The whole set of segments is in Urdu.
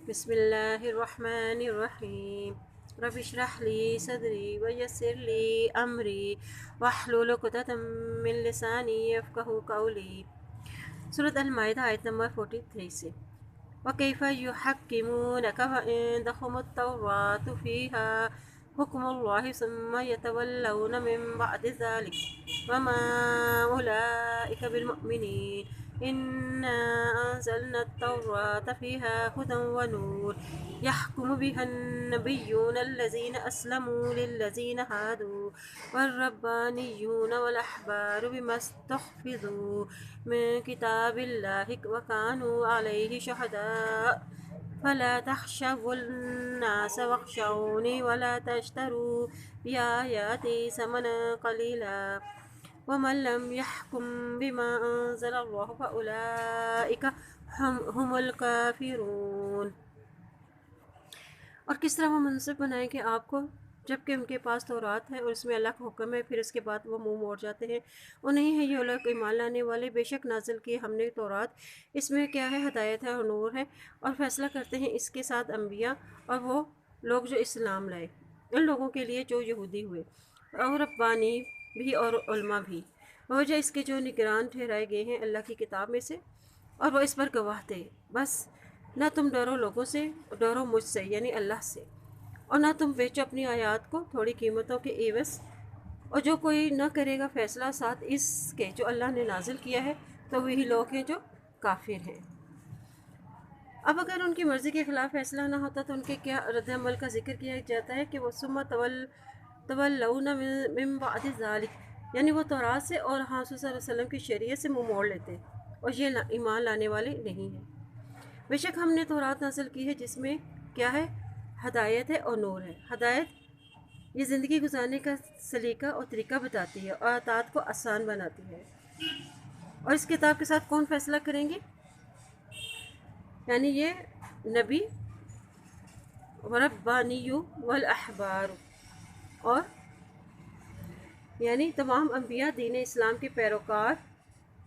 بسم الله الرحمن الرحيم. رب اشرح لي صدري ويسر لي أمري واحلل عقدة من لساني يفقهوا قولي. سورة المائدہ آیت نمبر 43 سے وَكَيْفَ يُحَكِّمُونَكَ وَعِندَهُمُ التَّوْرَاةُ فِيهَا حُكْمُ اللَّهِ ثُمَّ يَتَوَلَّوْنَ مِن بَعْدِ ذَلِكَ وَمَا أُولَئِكَ بِالْمُؤْمِنِينَ إِنَّا أَنزَلْنَا التَّوْرَاةَ فِيهَا هُدًى وَنُورٌ يَحْكُمُ بِهَا النَّبِيُّونَ الَّذِينَ أَسْلَمُوا لِلَّذِينَ هَادُوا وَالرَّبَّانِيُّونَ وَالْأَحْبَارُ بِمَا اسْتُحْفِظُوا من كتاب الله وكانوا عليه شهداء فلا تخشوا الناس واخشوني ولا تشتروا بآياتي ثمنا قليلا ومن لم يحكم بما أنزل الله فأولئك هم الكافرون. اور کس طرح وہ منصب بنائیں کہ آپ کو جبکہ ان کے پاس تورات ہے اور اس میں اللہ کا حکم ہے، پھر اس کے بعد وہ منہ موڑ جاتے ہیں. اور نہیں ہے یہ لوگ ایمان لانے والے. بے شک نازل کی ہم نے تورات، اس میں کیا ہے؟ ہدایت ہے اور نور ہے، اور فیصلہ کرتے ہیں اس کے ساتھ انبیاء اور وہ لوگ جو اسلام لائے، ان لوگوں کے لیے جو یہودی ہوئے، اور ربانی بھی اور علماء بھی، وجہ اس کے جو نگران ٹھہرائے گئے ہیں اللہ کی کتاب میں سے، اور وہ اس پر گواہ تھے. بس نہ تم ڈرو لوگوں سے، ڈرو مجھ سے یعنی اللہ سے، اور نہ تم بیچو اپنی آیات کو تھوڑی قیمتوں کے عوض. اور جو کوئی نہ کرے گا فیصلہ ساتھ اس کے جو اللہ نے نازل کیا ہے تو وہی لوگ ہیں جو کافر ہیں. اب اگر ان کی مرضی کے خلاف فیصلہ نہ ہوتا تو ان کے کیا رد عمل کا ذکر کیا جاتا ہے کہ وہ ثم تولون من بعد ذلک، یعنی وہ تورات سے اور حضور صلی اللہ علیہ وسلم کی شریعت سے منہ موڑ لیتے اور یہ ایمان لانے والے نہیں ہیں. بے شک ہم نے تورات نازل کی ہے جس میں کیا ہے؟ ہدایت ہے اور نور ہے. ہدایت یہ زندگی گزارنے کا سلیقہ اور طریقہ بتاتی ہے اور اطاعت کو آسان بناتی ہے. اور اس کتاب کے ساتھ کون فیصلہ کریں گے؟ یعنی یہ نبی وربانی والاحبار، اور یعنی تمام انبیاء، دین اسلام کے پیروکار،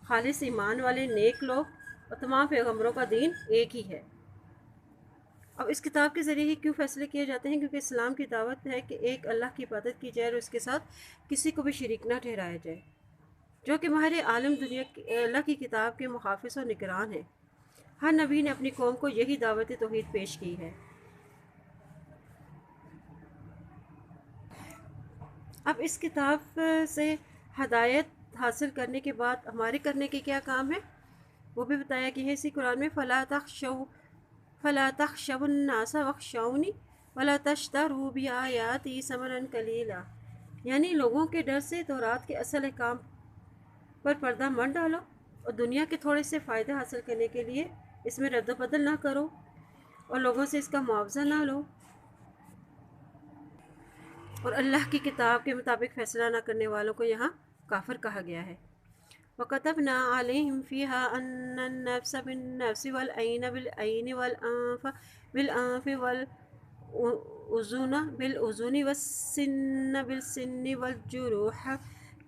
خالص ایمان والے نیک لوگ، اور تمام پیغمبروں کا دین ایک ہی ہے. اب اس کتاب کے ذریعے ہی کیوں فیصلے کیے جاتے ہیں؟ کیونکہ اسلام کی دعوت ہے کہ ایک اللہ کی عبادت کی جائے اور اس کے ساتھ کسی کو بھی شریک نہ ٹھہرایا جائے، جو کہ ماہر عالم دنیا اللہ کی کتاب کے محافظ اور نگران ہیں. ہر نبی نے اپنی قوم کو یہی دعوت توحید پیش کی ہے. اب اس کتاب سے ہدایت حاصل کرنے کے بعد ہمارے کرنے کے کیا کام ہے وہ بھی بتایا کہ ہے اسی قرآن میں فَلَا تَخْشَوُا النَّاسَ وَاخْشَوْنِي وَلَا تَشْتَرُوا بِآيَاتِي ثَمَنًا قَلِيلًا، یعنی لوگوں کے ڈر سے تورات کے اصل احکام پر پردہ مت ڈالو اور دنیا کے تھوڑے سے فائدے حاصل کرنے کے لیے اس میں رد و بدل نہ کرو اور لوگوں سے اس کا معاوضہ نہ لو. اور اللہ کی کتاب کے مطابق فیصلہ نہ کرنے والوں کو یہاں کافر کہا گیا ہے. وَكَتَبْنَا عَلَيْهِمْ فِيهَا أَنَّ النَّفْسَ بِالنَّفْسِ وَالْعَيْنَ بِالْعَيْنِ وَالْأَنفَ بِالْأَنفِ وَالْأُذُنَ بِالْأُذُنِ وَالسِّنَّ بِالسِّنِّ وَالْجُرُوحَ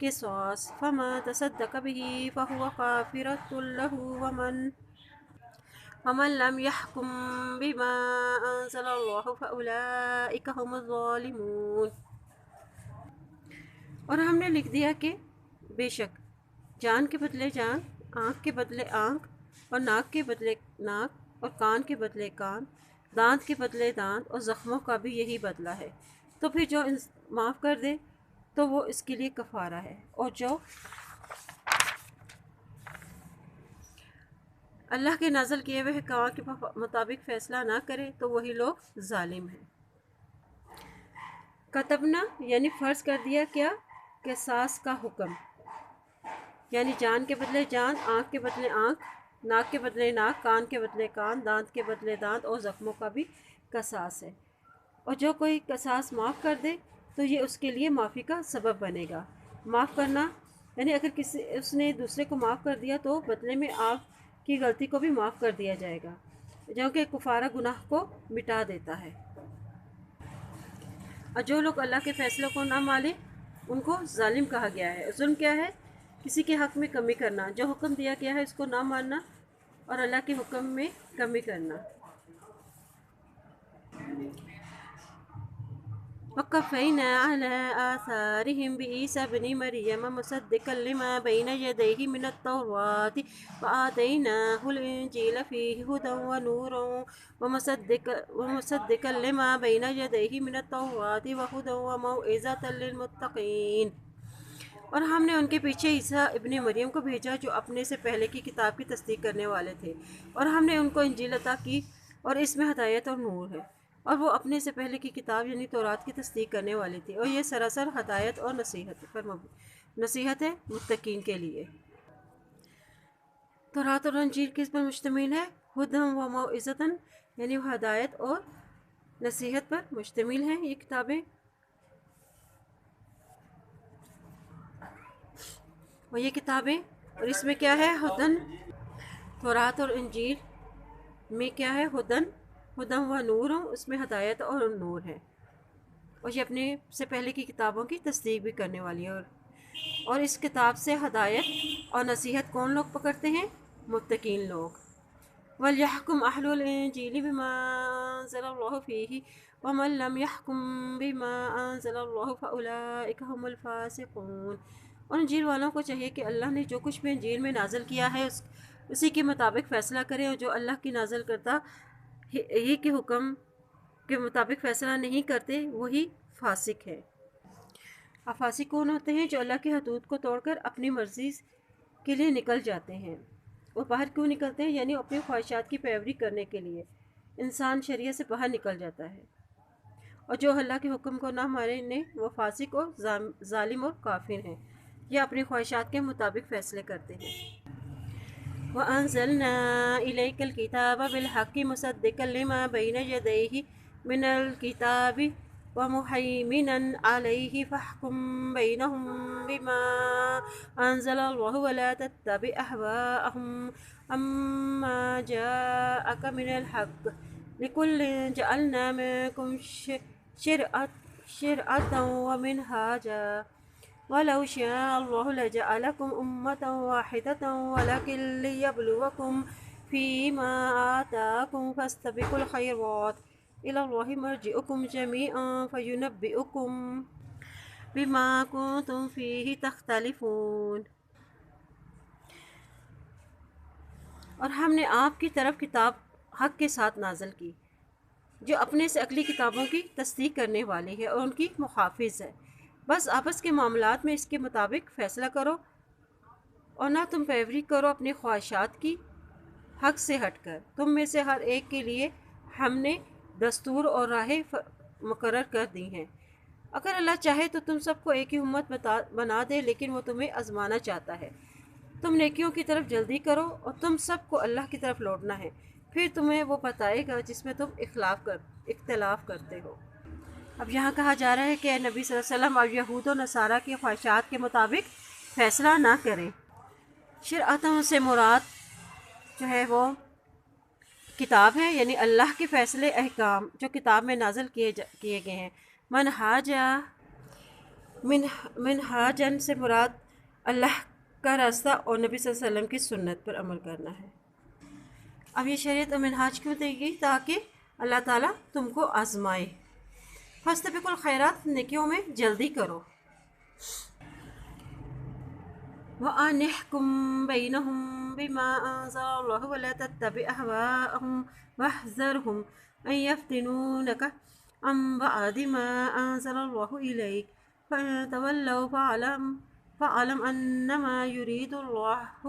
قِصَاصٌ فَمَن تَصَدَّقَ بِهِ فَهُوَ كَفَارَةٌ لَهُ وَمَن لَّمْ يَحْكُم بِمَا أَنزَلَ اللَّهُ فَأُولَئِكَ هُمُ الظَّالِمُونَ. اور ہم نے لکھ دیا کہ بے شک جان کے بدلے جان، آنکھ کے بدلے آنکھ، اور ناک کے بدلے ناک، اور کان کے بدلے کان، دانت کے بدلے دانت، اور زخموں کا بھی یہی بدلہ ہے. تو پھر جو معاف کر دے تو وہ اس کے لیے کفارہ ہے، اور جو اللہ کے نازل کیے ہوئے حکام کے مطابق فیصلہ نہ کرے تو وہی لوگ ظالم ہیں. کتبنا یعنی فرض کر دیا، کیا؟ قصاص کا حکم، یعنی جان کے بدلے جان، آنکھ کے بدلے آنکھ، ناک کے بدلے ناک، کان کے بدلے کان، دانت کے بدلے دانت، اور زخموں کا بھی قصاص ہے. اور جو کوئی قصاص معاف کر دے تو یہ اس کے لیے معافی کا سبب بنے گا. معاف کرنا یعنی اگر اس نے دوسرے کو معاف کر دیا تو بدلے میں آپ کی غلطی کو بھی معاف کر دیا جائے گا، جو کہ کفارہ گناہ کو مٹا دیتا ہے. اور جو لوگ اللہ کے فیصلوں کو نہ مانیں ان کو ظالم کہا گیا ہے. ظلم کیا ہے؟ کسی کے حق میں کمی کرنا، جو حکم دیا گیا ہے اس کو نہ ماننا اور اللہ کے حکم میں کمی کرنا. وقفينا على آثارهم بعيسى ابن مريم مصدقا لما بين يديه من التوراة وآتيناه الإنجيل فيه هدى ونور ومصدقا لما بين يديه من التوراة وهدى وموعظة للمتقين۔ اور ہم نے ان کے پیچھے عیسیٰ ابن مریم کو بھیجا جو اپنے سے پہلے کی کتاب کی تصدیق کرنے والے تھے، اور ہم نے ان کو انجیل عطا کی اور اس میں ہدایت اور نور ہے، اور وہ اپنے سے پہلے کی کتاب یعنی تورات کی تصدیق کرنے والے تھے، اور یہ سراسر ہدایت اور نصیحت ہے متقین کے لیے۔ تورات اور انجیل کس پر مشتمل ہے؟ ہدی و موعظۃ، یعنی وہ ہدایت اور نصیحت پر مشتمل ہیں یہ کتابیں۔ اور یہ کتابیں، اور اس میں کیا ہے؟ ہدن، تورات اور انجیل میں کیا ہے؟ ہدن و نور، اس میں ہدایت اور نور ہے، اور یہ اپنے سے پہلے کی کتابوں کی تصدیق بھی کرنے والی ہے۔ اور اس کتاب سے ہدایت اور نصیحت کون لوگ پکڑتے ہیں؟ متقین لوگ۔ وَلْيَحْكُمْ أَهْلُ الْإِنجِيلِ بِمَا أَنزَلَ اللَّهُ فِيهِ وَمَن لَّمْ يَحْكُم بِمَا أَنزَلَ اللَّهُ فَأُولَٰئِكَ هُمُ الْفَاسِقُونَ۔ اور انجیل والوں کو چاہیے کہ اللہ نے جو کچھ بھی انجیل میں نازل کیا ہے اسی کے مطابق فیصلہ کریں، اور جو اللہ کی نازل کرتا ہی کے حکم کے مطابق فیصلہ نہیں کرتے وہی فاسق ہے۔ اب فاسق کون ہوتے ہیں؟ جو اللہ کی حدود کو توڑ کر اپنی مرضی کے لیے نکل جاتے ہیں۔ وہ باہر کیوں نکلتے ہیں؟ یعنی اپنی خواہشات کی پیروی کرنے کے لیے انسان شریعت سے باہر نکل جاتا ہے، اور جو اللہ کے حکم کو نہ مانے وہ فاسق اور ظالم اور کافر ہیں، یہ اپنی خواہشات کے مطابق فیصلے کرتے ہیں۔ وَأَنزَلْنَا إِلَيْكَ الْكِتَابَ بِالْحَقِّ مُصَدِّقًا لِمَا بَيْنَ يَدَيْهِ مِنَ الْكِتَابِ وَمُهَيْمِنًا عَلَيْهِ فَاحْكُم بَيْنَهُم بِمَا أَنزَلَ اللَّهُ وَلَا تَتَّبِعْ أَهْوَاءَهُمْ عَمَّا جَاءَكَ مِنَ الْحَقِّ لِكُلٍّ جَعَلْنَا مِنكُمْ شِرْعَةً وَمِنْهَاجًا وَلَوْ شَاءَ اللَّهُ لَجَعَلَكُمْ أُمَّةً وَاحِدَةً وَلَكِن لِّيَبْلُوَكُمْ فِيمَا آتَاكُمْ فَاسْتَبِقُوا الْخَيْرَاتِ إِلَى اللَّهِ مَرْجِعُكُمْ جَمِيعًا فَيُنَبِّئُكُم بِمَا كُنتُمْ فِيهِ تَخْتَلِفُونَ۔ اور ہم نے آپ کی طرف کتاب حق کے ساتھ نازل کی جو اپنے سے اگلی کتابوں کی تصدیق کرنے والی ہے اور ان کی محافظ ہے۔ بس آپس کے معاملات میں اس کے مطابق فیصلہ کرو، اور نہ تم پیروی کرو اپنی خواہشات کی حق سے ہٹ کر۔ تم میں سے ہر ایک کے لیے ہم نے دستور اور راہیں مقرر کر دی ہیں۔ اگر اللہ چاہے تو تم سب کو ایک ہی امت بنا دے، لیکن وہ تمہیں آزمانا چاہتا ہے۔ تم نیکیوں کی طرف جلدی کرو، اور تم سب کو اللہ کی طرف لوٹنا ہے، پھر تمہیں وہ بتائے گا جس میں تم اختلاف کرتے ہو۔ اب یہاں کہا جا رہا ہے کہ اے نبی صلی اللہ علیہ وسلم اب یہود و نصارہ کی خواہشات کے مطابق فیصلہ نہ کریں۔ شرعتوں سے مراد جو ہے وہ کتاب ہے، یعنی اللہ کے فیصلے احکام جو کتاب میں نازل کیے گئے ہیں۔ منہاجن سے مراد اللہ کا راستہ اور نبی صلی اللہ علیہ وسلم کی سنت پر عمل کرنا ہے۔ اب یہ شریعت اور منہاج کیوں دی گئی؟ تاکہ اللہ تعالیٰ تم کو آزمائے۔ فاستبقوا الخیرات، نیکیوں میں جلدی کرو۔ وَأَنِ احْكُم بَيْنَهُم بِمَا أَنزَلَ اللَّهُ وَلَا تَتَّبِعْ أَهْوَاءَهُمْ وَاحْذَرْهُمْ أَن يَفْتِنُونَكَ عَن بَعْضِ مَا أَنزَلَ اللَّهُ إِلَيْكَ فَإِن تَوَلَّوْا فَاعْلَمْ أَنَّمَا يُرِيدُ اللَّهُ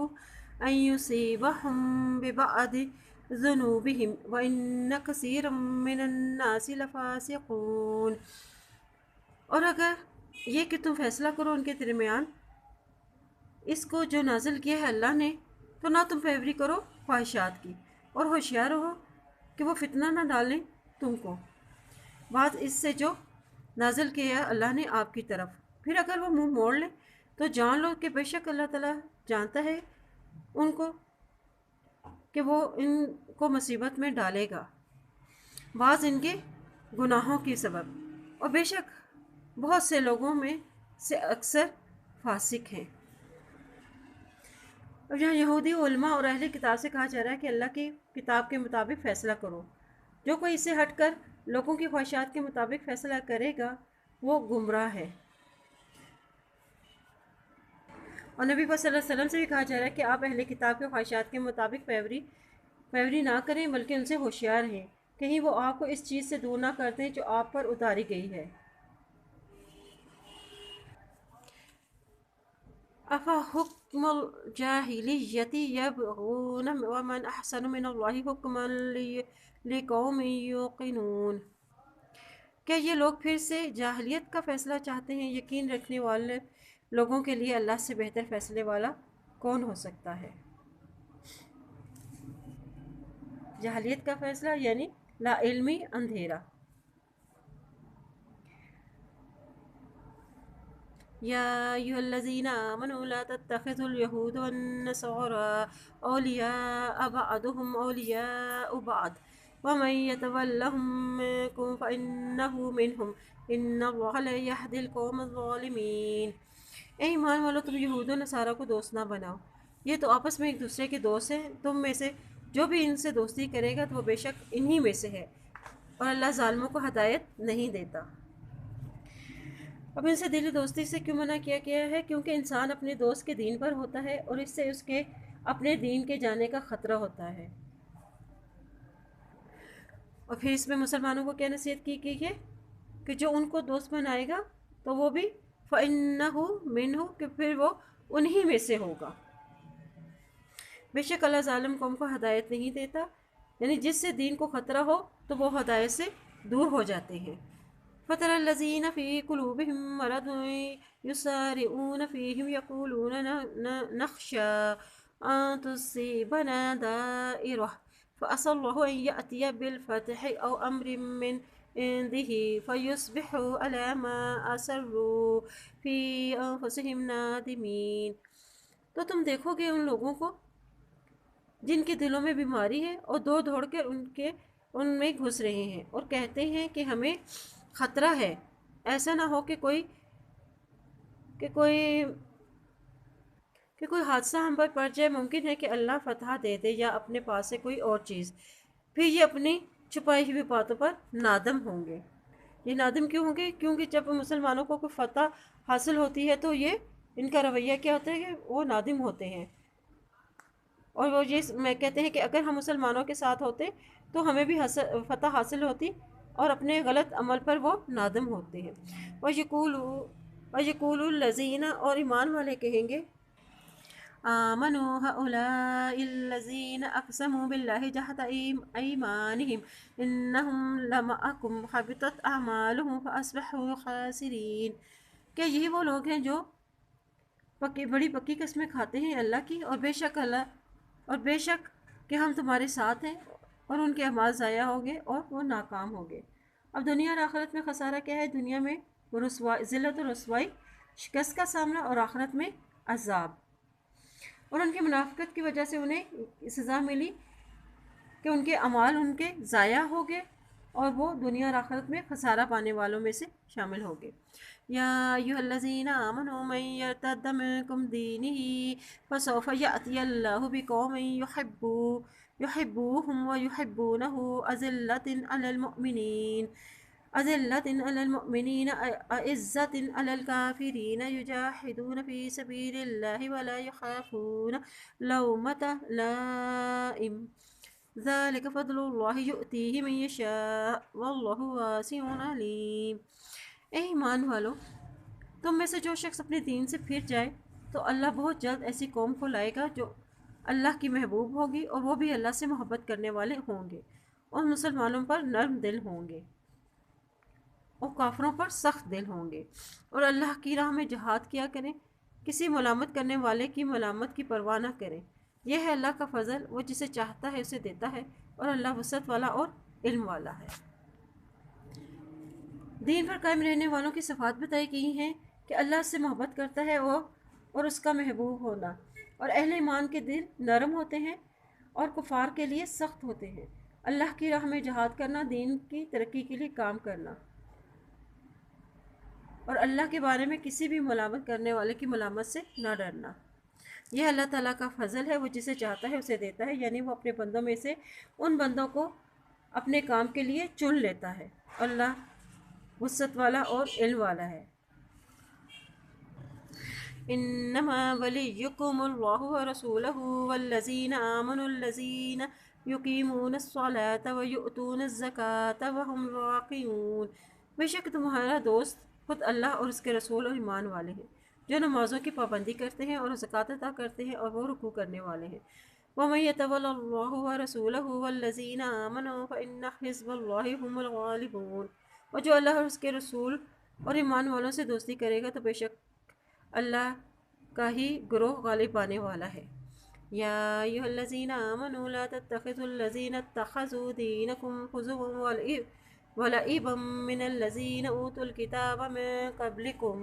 أَن يُصِيبَهُم بِبَعْضِ ذُنُوبِهِمْ وَإِنَّ كَثِيرًا مِّنَ النَّاسِ لَفَاسِقُونَ۔ اور اگر یہ کہ تم فیصلہ کرو ان کے درمیان اس کو جو نازل کیا ہے اللہ نے، تو نہ تم پیروی کرو خواہشات کی، اور ہوشیار رہو کہ وہ فتنہ نہ ڈالیں تم کو بعد اس سے جو نازل کیا ہے اللہ نے آپ کی طرف۔ پھر اگر وہ منہ موڑ لیں تو جان لو کہ بے شک اللہ تعالیٰ جانتا ہے ان کو کہ وہ ان کو مصیبت میں ڈالے گا بعض ان کے گناہوں کے سبب، اور بے شک بہت سے لوگوں میں سے اکثر فاسق ہیں۔ اب یہاں یہودی علماء اور اہل کتاب سے کہا جا رہا ہے کہ اللہ کی کتاب کے مطابق فیصلہ کرو۔ جو کوئی اس سے ہٹ کر لوگوں کی خواہشات کے مطابق فیصلہ کرے گا وہ گمراہ ہے۔ اور نبی صلی اللہ علیہ وسلم سے بھی کہا جا رہا ہے کہ آپ اہل کتاب کے خواہشات کے مطابق پیروی نہ کریں بلکہ ان سے ہوشیار رہیں، کہیں وہ آپ کو اس چیز سے دور نہ کر دیں جو آپ پر اتاری گئی ہے۔ أفحكم الجاهلية يبغون ومن أحسن من الله حكما لقوم يوقنون۔ کیا یہ لوگ پھر سے جاہلیت کا فیصلہ چاہتے ہیں؟ یقین رکھنے والے لوگوں کے لیے اللہ سے بہتر فیصلے والا کون ہو سکتا ہے؟ جاہلیت کا فیصلہ یعنی لا علمی، اندھیرا۔ يا أيها الذين آمنوا لا تتخذوا اليهود والنصارى أولياء بعضهم أولياء بعض ومن يتولهم منكم فإنه منهم إن الله لا يهدي القوم الظالمين۔ اے ایمان والو، تم یہود و نصارہ کو دوست نہ بناؤ، یہ تو آپس میں ایک دوسرے کے دوست ہیں، تم میں سے جو بھی ان سے دوستی کرے گا تو وہ بے شک انہی میں سے ہے، اور اللہ ظالموں کو ہدایت نہیں دیتا۔ اب ان سے دلی دوستی سے کیوں منع کیا گیا ہے؟ کیونکہ انسان اپنے دوست کے دین پر ہوتا ہے اور اس سے اس کے اپنے دین کے جانے کا خطرہ ہوتا ہے۔ اور پھر اس میں مسلمانوں کو کیا نصیحت کی گئی ہے کہ جو ان کو دوست بنائے گا تو وہ بھی فَإِنَّهُ مِنْهُ، کہ پھر وہ انہی میں سے ہوگا۔ بے شک اللہ ظالم قوم کو ہدایت نہیں دیتا، یعنی جس سے دین کو خطرہ ہو تو وہ ہدایت سے دور ہو جاتے ہیں۔ فَتَرَى الَّذِينَ فِي قُلُوبِهِم مَّرَضٌ يُسَارِعُونَ فِيهِمْ يَقُولُونَ نَخْشَىٰ أَن تُصِيبَنَا دَائِرَةٌ فَعَسَى اللَّهُ أَن يَأْتِيَ بِالْفَتْحِ أَوْ أَمْرٍ مِّنْ عِندِهِ فَيُصْبِحُوا عَلَىٰ مَا أَسَرُّوا فِي أَنفُسِهِمْ نَادِمِينَ۔ تو تم دیکھو گے ان لوگوں کو جن کے دلوں میں بیماری ہے اور دوڑ کر ان میں گھس رہے ہیں اور کہتے ہیں کہ ہمیں خطرہ ہے، ایسا نہ ہو کہ کوئی حادثہ ہم پر پڑ جائے، ممکن ہے کہ اللہ فتح دے دے یا اپنے پاس سے کوئی اور چیز، پھر یہ اپنی چھپائی ہوئی باتوں پر نادم ہوں گے۔ یہ نادم کیوں ہوں گے؟ کیونکہ جب مسلمانوں کو کوئی فتح حاصل ہوتی ہے تو یہ ان کا رویہ کیا ہوتا ہے کہ وہ نادم ہوتے ہیں، اور وہ یہ میں کہتے ہیں کہ اگر ہم مسلمانوں کے ساتھ ہوتے تو ہمیں بھی فتح حاصل ہوتی، اور اپنے غلط عمل پر وہ نادم ہوتے ہیں۔ وَيَقُولُ الَّذِينَ، اور ایمان والے کہیں گے، آمَنُوا هَؤُلَاءِ الَّذِينَ أَقْسَمُوا بِاللَّهِ جَهْدَ أَيْمَانِهِمْ إِنَّهُمْ لَمَعَكُمْ حَبِطَتْ أَعْمَالُهُمْ فَأَصْبَحُوا خَاسِرِينَ۔ کہ یہی وہ لوگ ہیں جو بڑی پکی قسمیں کھاتے ہیں اللہ کی، اور بے شک کہ ہم تمہارے ساتھ ہیں، اور ان کے اعمال ضائع ہو گئے اور وہ ناکام ہو گئے۔ اب دنیا اور آخرت میں خسارہ کیا ہے؟ دنیا میں ذلت و رسوائی، شکست کا سامنا، اور آخرت میں عذاب۔ اور ان کی منافقت کی وجہ سے انہیں سزا ملی کہ ان کے اعمال ان کے ضائع ہو گئے، اور وہ دنیا اور آخرت میں خسارہ پانے والوں میں سے شامل ہو گئے۔ یا ایھا الذین آمنوا من یرتد منکم دینہ فسوف یأتی اللہ بقوم یحبوہم ویحبونہ أذلة على المؤمنين أعزة على الكافرين يجاهدون في سبيل الله ولا يخافون لومة لائم ذلك فضل الله يؤتيه من يشاء والله واسع عليم۔ اے ایمان والو، تم میں سے جو شخص اپنے دین سے پھر جائے تو اللہ بہت جلد ایسی قوم کو لائے گا جو اللہ کی محبوب ہوگی، اور وہ بھی اللہ سے محبت کرنے والے ہوں گے، اور مسلمانوں پر نرم دل ہوں گے اور کافروں پر سخت دل ہوں گے، اور اللہ کی راہ میں جہاد کیا کریں، کسی ملامت کرنے والے کی ملامت کی پرواہ نہ کریں۔ یہ ہے اللہ کا فضل، وہ جسے چاہتا ہے اسے دیتا ہے، اور اللہ وسعت والا اور علم والا ہے۔ دین پر قائم رہنے والوں کی صفات بتائی گئی ہیں کہ اللہ سے محبت کرتا ہے اور اس کا محبوب ہونا، اور اہل ایمان کے دل نرم ہوتے ہیں اور کفار کے لیے سخت ہوتے ہیں۔ اللہ کی راہ میں جہاد کرنا، دین کی ترقی کے لیے کام کرنا، اور اللہ کے بارے میں کسی بھی ملامت کرنے والے کی ملامت سے نہ ڈرنا۔ یہ اللہ تعالیٰ کا فضل ہے، وہ جسے چاہتا ہے اسے دیتا ہے، یعنی وہ اپنے بندوں میں سے ان بندوں کو اپنے کام کے لیے چن لیتا ہے۔ اللہ وسعت والا اور علم والا ہے۔ انما ولیکم اللہ ورسولہ والذین آمنوا الذین یقیمون الصلاۃ ویؤتون الزکاۃ وہم راکعون۔ بے شک تمہارا دوست خود اللہ اور اس کے رسول اور ایمان والے ہیں، جو نمازوں کی پابندی کرتے ہیں اور زکوٰۃ ادا کرتے ہیں اور وہ رکوع کرنے والے ہیں۔ وَمَن يَتَوَلَّ اللَّهَ وَرَسُولَهُ وَالَّذِينَ آمَنُوا فَإِنَّ حِزْبَ اللَّهِ هُمُ الْغَالِبُونَ۔ اور جو اللہ اور اس کے رسول اور ایمان والوں سے دوستی کرے گا تو بے شک اللہ کا ہی گروہ غالب آنے والا ہے۔ یا ایھا الذین آمنوا لا تتخذوا الذین اتخذوا دینکم ہزوا ولعبا من الذین اوتوا الکتاب من قبلکم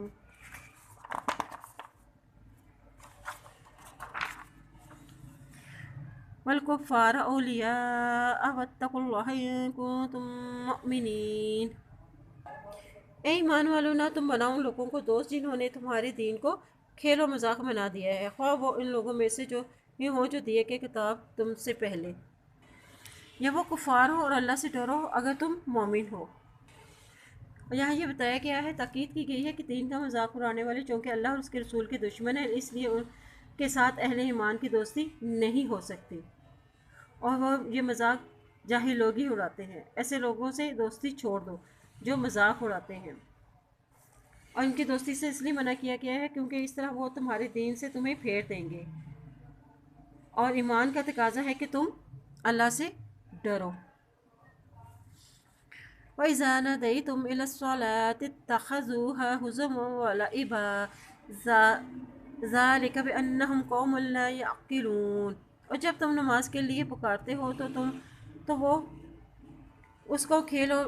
والکفار اولیاء واتقوا اللہ ان کنتم مؤمنین۔ اے ایمان والو، نہ تم بناؤ لوگوں کو دوست جنہوں نے تمہارے دین کو کھیل و مذاق بنا دیا ہے، خواہ وہ ان لوگوں میں سے جو یہ ہوں جو دیے کہ کتاب تم سے پہلے، یا وہ کفار ہو، اور اللہ سے ڈرو اگر تم مومن ہو۔ اور یہاں یہ بتایا گیا ہے، تاکید کی گئی ہے کہ دین کا مذاق اڑانے والے چونکہ اللہ اور اس کے رسول کے دشمن ہیں، اس لیے ان کے ساتھ اہل ایمان کی دوستی نہیں ہو سکتی، اور وہ یہ مذاق جاہل لوگ ہی اڑاتے ہیں۔ ایسے لوگوں سے دوستی چھوڑ دو جو مذاق اڑاتے ہیں، اور ان کی دوستی سے اس لیے منع کیا گیا ہے کیونکہ اس طرح وہ تمہارے دین سے تمہیں پھیر دیں گے، اور ایمان کا تقاضا ہے کہ تم اللہ سے ڈرو۔ وَإِذَا نَادَيْتُمْ إِلَى الصَّلَاةِ اتَّخَذُوهَا هُزُوًا وَلَعِبًا ذَلِكَ بِأَنَّهُمْ قَوْمٌ لَا يَعْقِلُونَ۔ اور جب تم نماز کے لیے پکارتے ہو تو وہ اس کو کھیل اور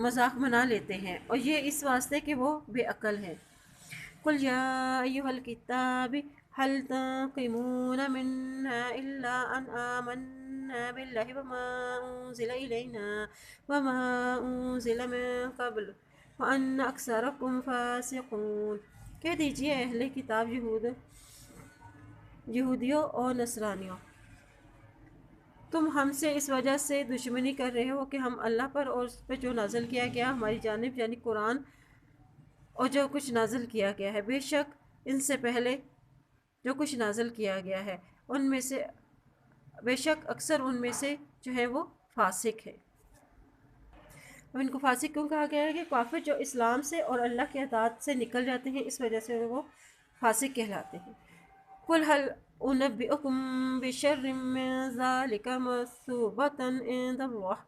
مذاق بنا لیتے ہیں، اور یہ اس واسطے کہ وہ بے عقل ہیں۔ قُلْ يَا أَيُّهَا الْكِتَابُ هَلْ تَنقِمُونَ مِنَّا إِلَّا أَنْ آمَنَّا بِاللَّهِ وَمَا أُنزِلَ إِلَيْنَا وَمَا أُنزِلَ مِن قَبْلُ وَأَنَّ أَكْثَرَكُمْ فَاسِقُونَ۔ کہہ دیجئے اہل کتاب یہودیوں اور نصرانیوں، تم ہم سے اس وجہ سے دشمنی کر رہے ہو کہ ہم اللہ پر اور اس پہ جو نازل کیا گیا ہماری جانب یعنی قرآن اور جو کچھ نازل کیا گیا ہے، بے شک ان سے پہلے جو کچھ نازل کیا گیا ہے ان میں سے بے شک اکثر ان میں سے جو ہے وہ فاسق ہے۔ اب ان کو فاسق کیوں کہا گیا ہے؟ کہ کافر جو اسلام سے اور اللہ کے اطاعت سے نکل جاتے ہیں، اس وجہ سے وہ فاسق کہلاتے ہیں۔ قُلْ هَلْ أُنَبِّئُكُم بِشَرٍّ مِّن ذَلِكَ مَثُوبَةً عِندَ اللَّهِ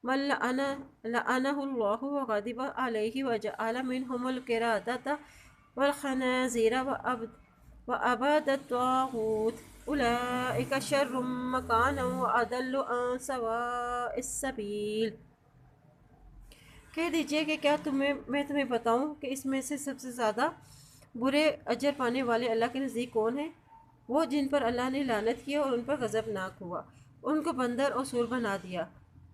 مَن لَّعَنَهُ اللَّهُ وَغَضِبَ عَلَيْهِ وَجَعَلَ مِنْهُمُ الْقِرَدَةَ وَالْخَنَازِيرَ وَعَبَدَ الطَّاغُوتَ أُولَٰئِكَ شَرٌّ مَّكَانًا وَأَضَلُّ عَن سَوَاءِ السَّبِيلِ۔ کہہ دیجئے کہ کیا میں تمہیں بتاؤں کہ اس میں سے سب سے زیادہ برے اجر پانے والے اللہ کے نزدیک کون ہیں؟ وہ جن پر اللہ نے لعنت کی اور ان پر غضبناک ہوا، ان کو بندر اور سور بنا دیا،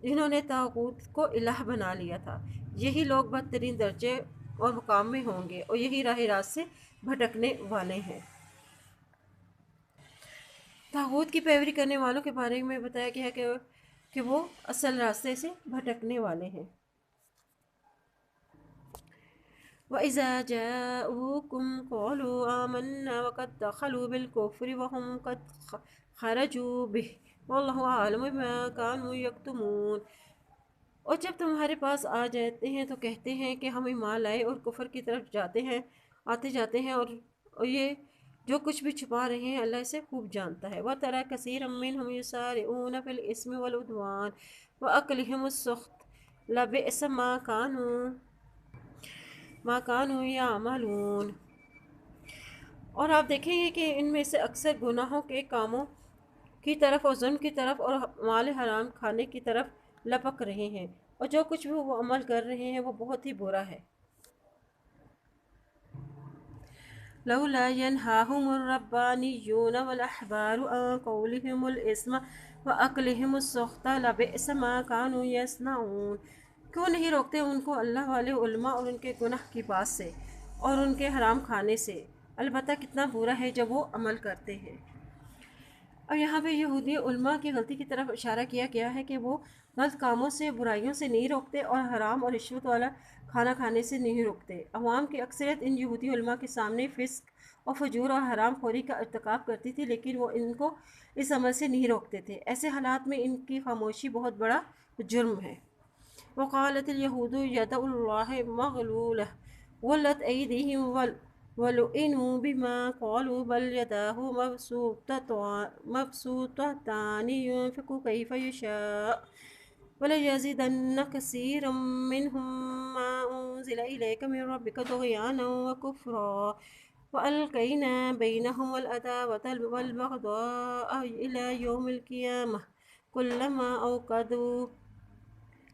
جنہوں نے طاغوت کو الہ بنا لیا تھا۔ یہی لوگ بدترین درجے اور مقام میں ہوں گے، اور یہی راہ راست سے بھٹکنے والے ہیں۔ طاغوت کی پیروی کرنے والوں کے بارے میں بتایا گیا ہے کہ وہ اصل راستے سے بھٹکنے والے ہیں۔ وَإِذَا جَاءُوكُمْ قَالُوا آمَنَّا وَقَدْ دَخَلُوا بِالْكُفْرِ وَهُمْ قَدْ خَرَجُوا بِهِ وَاللَّهُ أَعْلَمُ بِمَا كَانُوا يَكْتُمُونَ۔ اور جب تمہارے پاس آ جاتے ہیں تو کہتے ہیں کہ ہم ایمان لائے، اور کفر کی طرف آتے جاتے ہیں، اور یہ جو کچھ بھی چھپا رہے ہیں اللہ اسے خوب جانتا ہے۔ وَتَرَى كَثِيرًا مِّنْهُمْ يُسَارِعُونَ فِي الْإِثْمِ وَالْعُدْوَانِ وَأَكْلِهِمُ السُّحْتَ لَبِئْسَ مَا كَانُوا يَعْمَلُونَ۔ اور آپ دیکھیں گے کہ ان میں سے اکثر گناہوں کے کاموں کی طرف اور ظلم کی طرف اور مال حرام کھانے کی طرف لپک رہے ہیں، اور جو کچھ بھی وہ عمل کر رہے ہیں وہ بہت ہی برا ہے۔ لولا ينهاهم الربانيون والأحبار عن قولهم الإثم وأكلهم السحت لبئس ما كانوا يصنعون۔ کیوں نہیں روکتے ان کو اللہ والے علماء اور ان کے گناہ کی بات سے اور ان کے حرام کھانے سے؟ البتہ کتنا برا ہے جب وہ عمل کرتے ہیں۔ اور یہاں پہ یہودی علماء کی غلطی کی طرف اشارہ کیا گیا ہے کہ وہ غلط کاموں سے برائیوں سے نہیں روکتے اور حرام اور رشوت والا کھانا کھانے سے نہیں روکتے۔ عوام کی اکثریت ان یہودی علماء کے سامنے فسق اور فجور اور حرام خوری کا ارتکاب کرتی تھی، لیکن وہ ان کو اس عمل سے نہیں روکتے تھے۔ ایسے حالات میں ان کی خاموشی بہت بڑا جرم ہے۔ وقالت اليهود يد الله مغلولة غلت أيديهم ولئنوا بما قالوا بل يداه مبسوطتان ينفق كيف يشاء وليزيدن كثيرا منهم ما أنزل إليك من ربك طغيانا وكفرا وألقينا بينهم العداوة والبغضاء إلى يوم القيامة كلما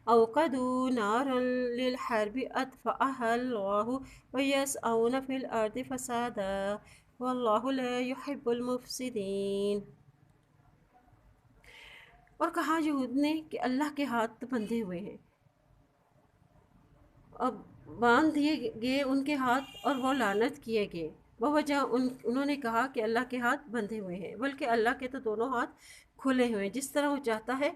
أوقدوا نارا للحرب أطفأها الله ويسعون في الأرض فسادا والله لا يحب المفسدين۔ اور کہا یہود نے کہ اللہ کے ہاتھ بندھے ہوئے ہیں، اب باندھ دیے گئے ان کے ہاتھ اور وہ لعنت کیے گئے۔ بوجہ انہوں نے کہا کہ اللہ کے ہاتھ بندھے ہوئے ہیں، بلکہ اللہ کے تو دونوں ہاتھ کھلے ہوئے ہیں، جس طرح وہ چاہتا ہے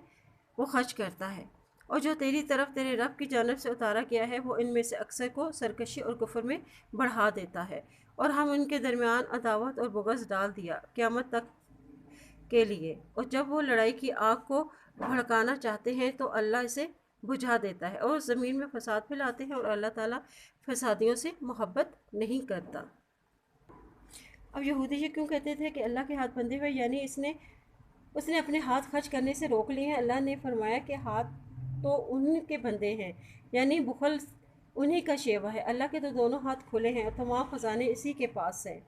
وہ خرچ کرتا ہے، اور جو تیری طرف تیرے رب کی جانب سے اتارا گیا ہے وہ ان میں سے اکثر کو سرکشی اور کفر میں بڑھا دیتا ہے، اور ہم ان کے درمیان عداوت اور بغض ڈال دیا قیامت تک کے لیے، اور جب وہ لڑائی کی آگ کو بھڑکانا چاہتے ہیں تو اللہ اسے بجھا دیتا ہے، اور زمین میں فساد پھیلاتے ہیں، اور اللہ تعالیٰ فسادیوں سے محبت نہیں کرتا۔ اب یہودی یہ کیوں کہتے تھے کہ اللہ کے ہاتھ بندھے ہوئے، یعنی اس نے اپنے ہاتھ خرچ کرنے سے روک لیے ہیں۔ اللہ نے فرمایا کہ ہاتھ تو ان کے بندے ہیں، یعنی بخل انہی کا شیوا ہے۔ اللہ کے تو دونوں ہاتھ کھلے ہیں اور تمام خزانے اسی کے پاس ہیں۔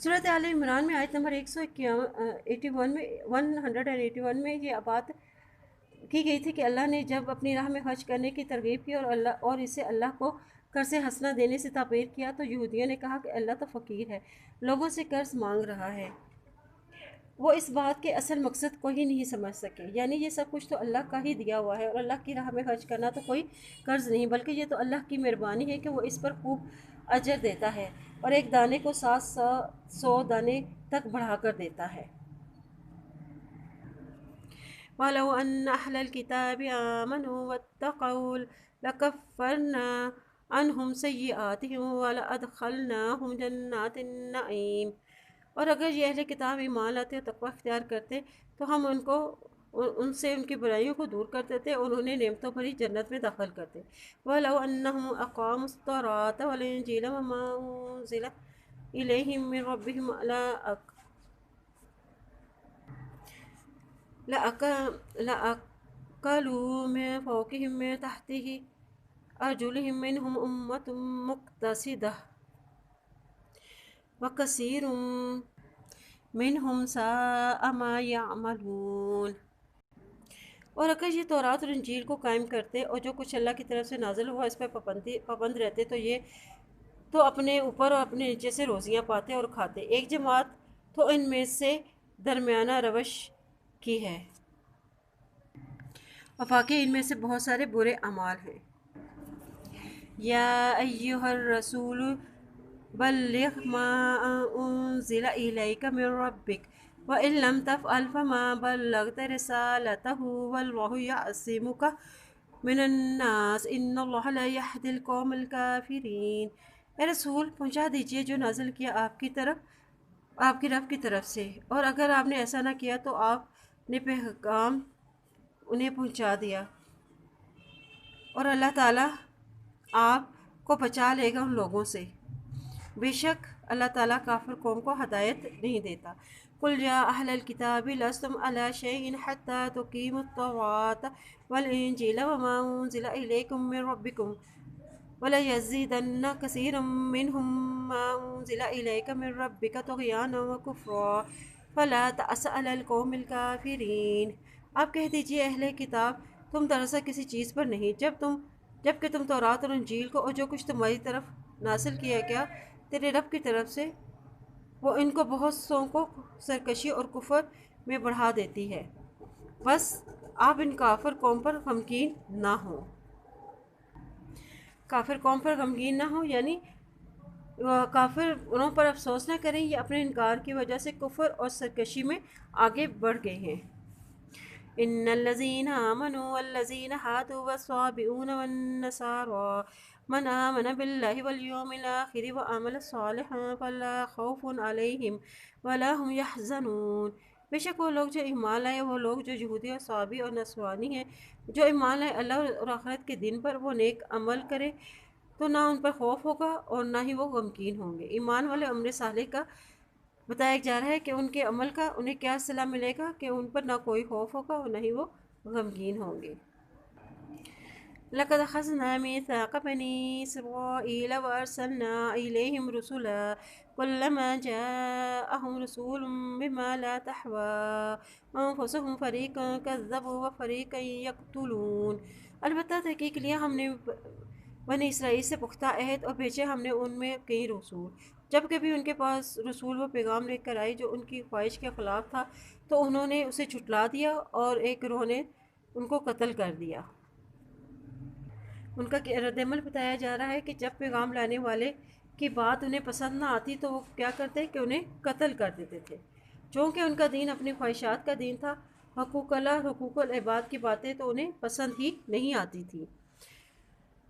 سورۃ آل عمران میں آیت نمبر 181 میں یہ بات کی گئی تھی کہ اللہ نے جب اپنی راہ میں خرچ کرنے کی ترغیب کی اور اسے اللہ کو قرض حسنہ دینے سے تعبیر کیا، تو یہودیوں نے کہا کہ اللہ تو فقیر ہے، لوگوں سے قرض مانگ رہا ہے۔ وہ اس بات کے اصل مقصد کو ہی نہیں سمجھ سکے، یعنی یہ سب کچھ تو اللہ کا ہی دیا ہوا ہے، اور اللہ کی راہ میں خرچ کرنا تو کوئی قرض نہیں، بلکہ یہ تو اللہ کی مہربانی ہے کہ وہ اس پر خوب اجر دیتا ہے، اور ایک دانے کو 700 دانے تک بڑھا کر دیتا ہے۔ وَلَوْ أَنَّ أَهْلَ الْكِتَابِ آمَنُوا وَاتَّقَوْا لَكَفَّرْنَا عَنْهُمْ سَيِّئَاتِهِمْ وَلَأَدْخَلْنَاهُمْ جَنَّاتِ النَّعِيمِ۔ اور اگر یہ اہل کتاب ایمان لاتے اور تقوی اختیار کرتے تو ہم ان سے ان کی برائیوں کو دور کر دیتے اور انہیں نعمتوں بھری جنت میں داخل کرتے۔ وَلَوْ أَنَّهُمْ أَقَامُوا الصَّلَاةَ وَالْإِنجِيلَ وَمَا أُنزِلَ إِلَيْهِم مِّن رَّبِّهِمْ لَأَكَلُوا مِن فَوْقِهِم وَمِن تَحْتِ أَرْجُلِهِم مِّنْهُمْ أُمَّةٌ مُّقْتَصِدَةٌ وَكَثِيرٌ مِّنْهُمْ سَاءَ مَا يَعْمَلُونَ۔ اور اگر یہ تورات اور انجیل کو قائم کرتے اور جو کچھ اللہ کی طرف سے نازل ہوا اس پر پابند رہتے تو اپنے اوپر اور اپنے نیچے سے روزیاں پاتے اور کھاتے۔ ایک جماعت تو ان میں سے درمیانہ روش کی ہے، اور واقعی ان میں سے بہت سارے برے اعمال ہیں۔ یا ایھا الرسول بلغ ما انزل الیک من ربک وان لم تفعل فما بلغت رسالته واللہ یعصمک من الناس ان اللہ لا یہدی القوم الکافرین۔ اے رسول، پہنچا دیجئے جو نازل کیا آپ کی رب کی طرف سے، اور اگر آپ نے ایسا نہ کیا تو آپ نے پیغام انہیں پہنچا دیا، اور اللہ تعالیٰ آپ کو بچا لے گا ان لوگوں سے۔ بے شک اللہ تعالیٰ کافر قوم کو ہدایت نہیں دیتا۔ قُلْ يَا أَهْلَ الْكِتَابِ لَسْتُمْ عَلَىٰ شَيْءٍ حَتَّىٰ تُقِيمُوا التَّوْرَاةَ وَالْإِنجِيلَ وَمَا أُنزِلَ إِلَيْكُم مِّن رَّبِّكُمْ وَلَيَزِيدَنَّ كَثِيرًا مِّنْهُم مَّا أُنزِلَ إِلَيْكَ مِن رَّبِّكَ طُغْيَانًا وَكُفْرًا فَلَا تَأْسَ عَلَى الْقَوْمِ الْكَافِرِينَ۔ آپ کہہ دیجئے اہل کتاب، تم دراصل کسی چیز پر نہیں، جبکہ تم تورات اور انجیل کو اور جو کچھ تمہاری طرف نازل کیا گیا تیرے رب کی طرف سے، وہ ان کو بہت سوں کو سرکشی اور کفر میں بڑھا دیتی ہے۔ بس آپ ان کافر قوم پر غمگین نہ ہوں۔ کافر قوم پر غمگین نہ ہوں یعنی کافر پر افسوس نہ کریں، یہ اپنے انکار کی وجہ سے کفر اور سرکشی میں آگے بڑھ گئے ہیں۔ إن الذين آمنوا والذين هادوا والصابئون والنصارى من آمن بالله واليوم الآخر وعمل صالحا فلا خوف عليهم ولا هم يحزنون۔ بے شک وہ لوگ جو ایمان لائے، وہ لوگ جو یہودی اور صابی اور نصرانی ہیں، جو ایمان لائے اللہ اور آخرت کے دن پر، وہ نیک عمل کرے تو نہ ان پر خوف ہوگا اور نہ ہی وہ غمگین ہوں گے۔ ایمان والے عمل صالح کا بتایا جا رہا ہے کہ ان کے عمل کا انہیں کیا صلہ ملے گا کہ ان پر نہ کوئی خوف ہوگا اور نہ ہی وہ غمگین ہوں گے۔ لقد أخذنا ميثاق بني إسرائيل وأرسلنا إليهم رسلا كلما جاءهم رسول بما لا تحوى أنفسهم فريقا كذبوا وفريقا يقتلون۔ البتہ تحقیق کے لیے ہم نے بنی اسرائیل سے پختہ عہد اور بھیجے ہم نے ان میں کئی رسول۔ جب کبھی ان کے پاس رسول وہ پیغام لے کر آئی جو ان کی خواہش کے خلاف تھا تو انہوں نے اسے جھٹلا دیا اور ایک گروہ نے ان کو قتل کر دیا۔ ان کا رد عمل بتایا جا رہا ہے کہ جب پیغام لانے والے کی بات انہیں پسند نہ آتی تو وہ کیا کرتے کہ انہیں قتل کر دیتے تھے۔ چونکہ ان کا دین اپنی خواہشات کا دین تھا، حقوق اللہ، حقوق العباد کی باتیں تو انہیں پسند ہی نہیں آتی تھی۔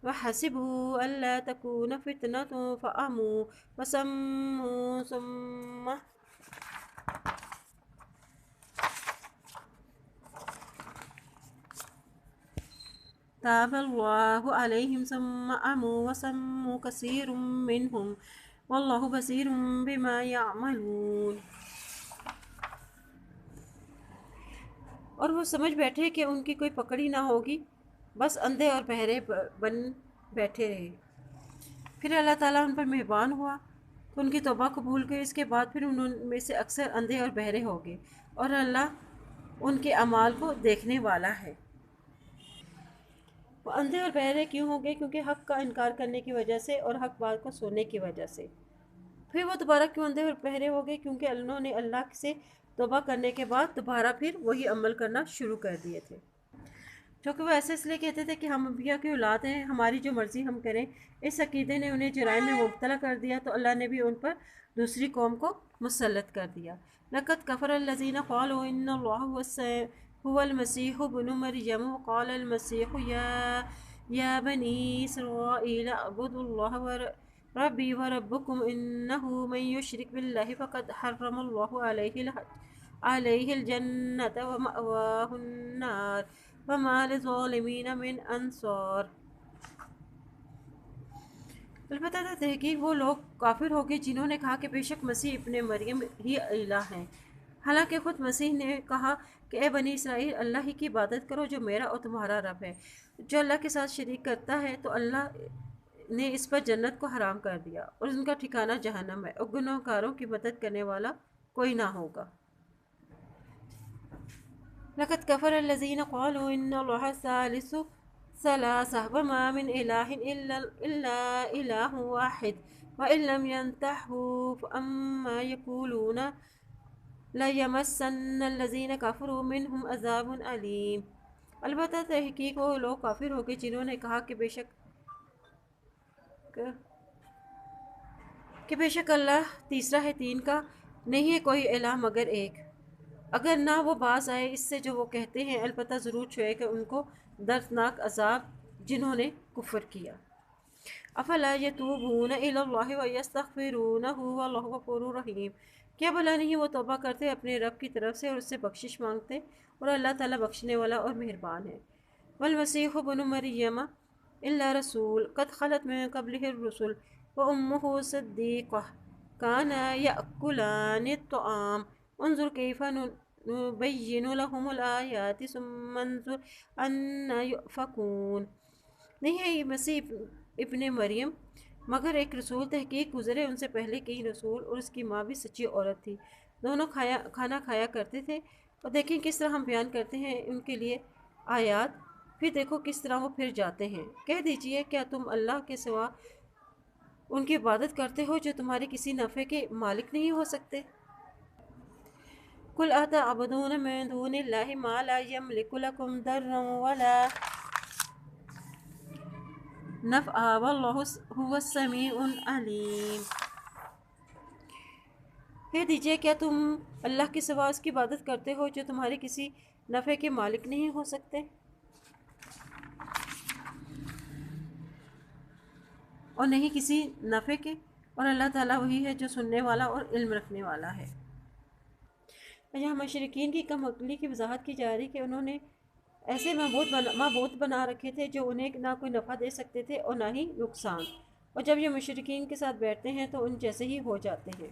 وَحَسِبُوا أَلَّا تَكُونَ فِتْنَةٌ فَعَمُوا وَصَمُّوا ثُمَّ تاب اللہ علیہم ثم عموا وصموا کثیر منہم واللہ بصیر بما یعملون۔ اور وہ سمجھ بیٹھے کہ ان کی کوئی پکڑ ہی نہ ہوگی، بس اندھے اور بہرے بن بیٹھے رہے۔ پھر اللہ تعالیٰ ان پر مہربان ہوا تو ان کی توبہ قبول کی۔ اس کے بعد پھر انہوں میں سے اکثر اندھے اور بہرے ہو گئے، اور اللہ ان کے اعمال کو دیکھنے والا ہے۔ وہ اندھے اور بہرے کیوں ہو گئے؟ کیونکہ حق کا انکار کرنے کی وجہ سے اور حق بات کو سننے کی وجہ سے۔ پھر وہ دوبارہ کیوں اندھے اور بہرے ہو گئے؟ کیونکہ انہوں نے اللہ سے توبہ کرنے کے بعد دوبارہ پھر وہی عمل کرنا شروع کر دیے تھے، کیونکہ وہ ایسے اس لیے کہتے تھے کہ ہم انبیاء کی اولاد ہیں، ہماری جو مرضی ہم کریں۔ اس عقیدے نے انہیں جرائم میں مبتلا کر دیا تو اللہ نے بھی ان پر دوسری قوم کو مسلط کر دیا۔ لقد کفر الذین قالوا ان اللہ هو المسیح ابن مریم وقال المسیح یا بنی اسرائیل اعبدوا اللہ ربی وربکم انہ من یشرک باللہ فقد حرم اللہ علیہ الجنۃ ومأواہ النار وما للظالمین من انصار۔ البتہ تحقیق وہ لوگ کافر ہو گئے جنہوں نے کہا کہ بے شک مسیح ابن مریم ہی الہ ہیں، حالانکہ خود مسیح نے کہا کہ اے بنی اسرائیل، اللہ ہی کی عبادت کرو جو میرا اور تمہارا رب ہے۔ جو اللہ کے ساتھ شریک کرتا ہے تو اللہ نے اس پر جنت کو حرام کر دیا اور ان کا ٹھکانہ جہنم ہے، اور گناہ گاروں کی مدد کرنے والا کوئی نہ ہوگا۔ لقد كفر الذين قالوا إن الله ثالث ثلاثة وما من إله إلا إله واحد وإن لم ينتهوا فأما يقولون ليمسن الذين كفروا منهم عذاب أليم۔ البتہ تحقیق وہ لوگ کافر ہو گئے جنہوں نے کہا کہ بے شک اللہ تیسرا ہے، تین کا نہیں ہے کوئی الہ مگر ایک، اگر نہ وہ باز آئے اس سے جو وہ کہتے ہیں، البتہ ضرور چھوئے کہ ان کو دردناک عذاب جنہوں نے کفر کیا۔ افلا یتوبون الی اللہ ویستغفرونہ واللہ غفور رحیم۔ کیا بھلا نہیں وہ توبہ کرتے اپنے رب کی طرف سے اور اس سے بخشش مانگتے، اور اللہ تعالیٰ بخشنے والا اور مہربان ہے۔ والمسیح ابن مریم الا رسول قد خلت من قبلہ الرسل وامہ صدیقہ کانا یأکلان الطعام انظر کیف نبین لهم الآیات ثم انظر انا یؤفکون۔ نہیں ہے مسیح ابن مریم مگر ایک رسول، تحقیق گزرے ان سے پہلے کئی رسول، اور اس کی ماں بھی سچی عورت تھی، دونوں کھانا کھایا کرتے تھے، اور دیکھیں کس طرح ہم بیان کرتے ہیں ان کے لیے آیات، پھر دیکھو کس طرح وہ پھر جاتے ہیں۔ کہہ دیجئے کیا تم اللہ کے سوا ان کی عبادت کرتے ہو جو تمہارے کسی نفع کے مالک نہیں ہو سکتے؟ قل اتعبدون من دون اللہ ما لا یملک لکم ضرا ولا نفعا واللہ هو السمیع العلیم۔ کہہ دیجئے کیا تم اللہ کے سوا اس کی عبادت کرتے ہو جو تمہارے کسی نفع کے مالک نہیں ہو سکتے؟ اور نہیں کسی نفع کے، اور اللہ تعالیٰ وہی ہے جو سننے والا اور علم رکھنے والا ہے۔ یہاں مشرکین کی کم عقلی کی وضاحت کی جا رہی کہ انہوں نے ایسے معبود بنا رکھے تھے جو انہیں نہ کوئی نفع دے سکتے تھے اور نہ ہی نقصان، اور جب یہ مشرکین کے ساتھ بیٹھتے ہیں تو ان جیسے ہی ہو جاتے ہیں۔